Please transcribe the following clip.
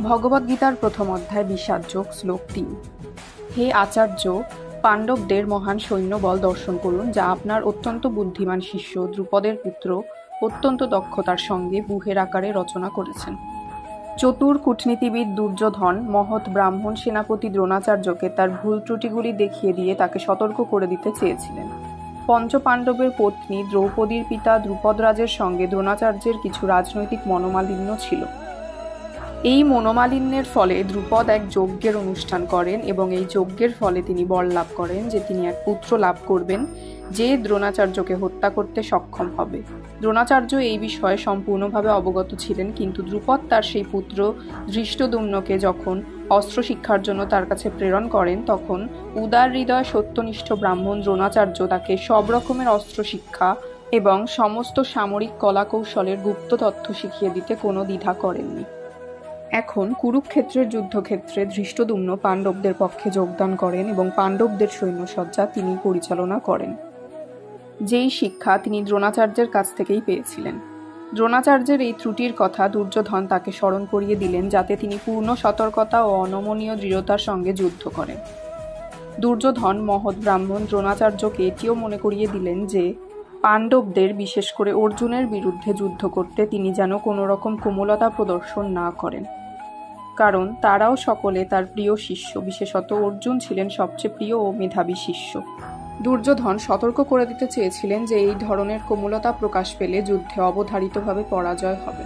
ভগবদ্গীতার প্রথম অধ্যায় বিষাদযোগ শ্লোক ৩। হে আচার্য, পাণ্ডবদের মহান সৈন্যবল দর্শন করুন, যা আপনার অত্যন্ত বুদ্ধিমান শিষ্য দ্রুপদের পুত্র অত্যন্ত দক্ষতার সঙ্গে ব্যূহের আকারে রচনা করেছেন। চতুর কূটনীতিবিদ দুর্যোধন মহৎ ব্রাহ্মণ সেনাপতি দ্রোণাচার্যকে তার ভুল ত্রুটিগুলি দেখিয়ে দিয়ে তাকে সতর্ক করে দিতে চেয়েছিলেন। পঞ্চপাণ্ডবের পত্নী দ্রৌপদীর পিতা দ্রুপদরাজের সঙ্গে দ্রোণাচার্যের কিছু রাজনৈতিক মনোমালিন্য ছিল। এই মনোমালিন্যের ফলে দ্রুপদ এক যজ্ঞের অনুষ্ঠান করেন এবং এই যজ্ঞের ফলে তিনি বর লাভ করেন যে তিনি এক পুত্র লাভ করবেন, যে দ্রোণাচার্যকে হত্যা করতে সক্ষম হবে। দ্রোণাচার্য এই বিষয়ে সম্পূর্ণভাবে অবগত ছিলেন, কিন্তু দ্রুপদ তার সেই পুত্র ধৃষ্টদ্যুম্নকে যখন অস্ত্র শিক্ষার জন্য তার কাছে প্রেরণ করেন, তখন উদার হৃদয় সত্যনিষ্ঠ ব্রাহ্মণ দ্রোণাচার্য তাকে সব রকমের অস্ত্র শিক্ষা এবং সমস্ত সামরিক কলাকৌশলের গুপ্ত তথ্য শিখিয়ে দিতে কোনো দ্বিধা করেননি। এখন কুরুক্ষেত্রের যুদ্ধক্ষেত্রে ধৃষ্টদ্যুম্ন পাণ্ডবদের পক্ষে যোগদান করেন এবং পাণ্ডবদের সৈন্যসজ্জা তিনি পরিচালনা করেন। যেই শিক্ষা তিনি দ্রোণাচার্যের কাছ থেকেই পেয়েছিলেন। দ্রোণাচার্যের এই ত্রুটির কথা দুর্যোধন তাকে স্মরণ করিয়ে দিলেন, যাতে তিনি পূর্ণ সতর্কতা ও অনমনীয় দৃঢ়তার সঙ্গে যুদ্ধ করেন। দুর্যোধন মহৎ ব্রাহ্মণ দ্রোণাচার্যকে এটিও মনে করিয়ে দিলেন যে পাণ্ডবদের, বিশেষ করে অর্জুনের বিরুদ্ধে যুদ্ধ করতে তিনি যেন কোনো রকম কোমলতা প্রদর্শন না করেন, কারণ তারাও সকলে তার প্রিয় শিষ্য, বিশেষত অর্জুন ছিলেন সবচেয়ে প্রিয় ও মেধাবী শিষ্য। দুর্যোধন সতর্ক করে দিতে চেয়েছিলেন যে এই ধরনের কোমলতা প্রকাশ পেলে যুদ্ধে অবধারিতভাবে পরাজয় হবে।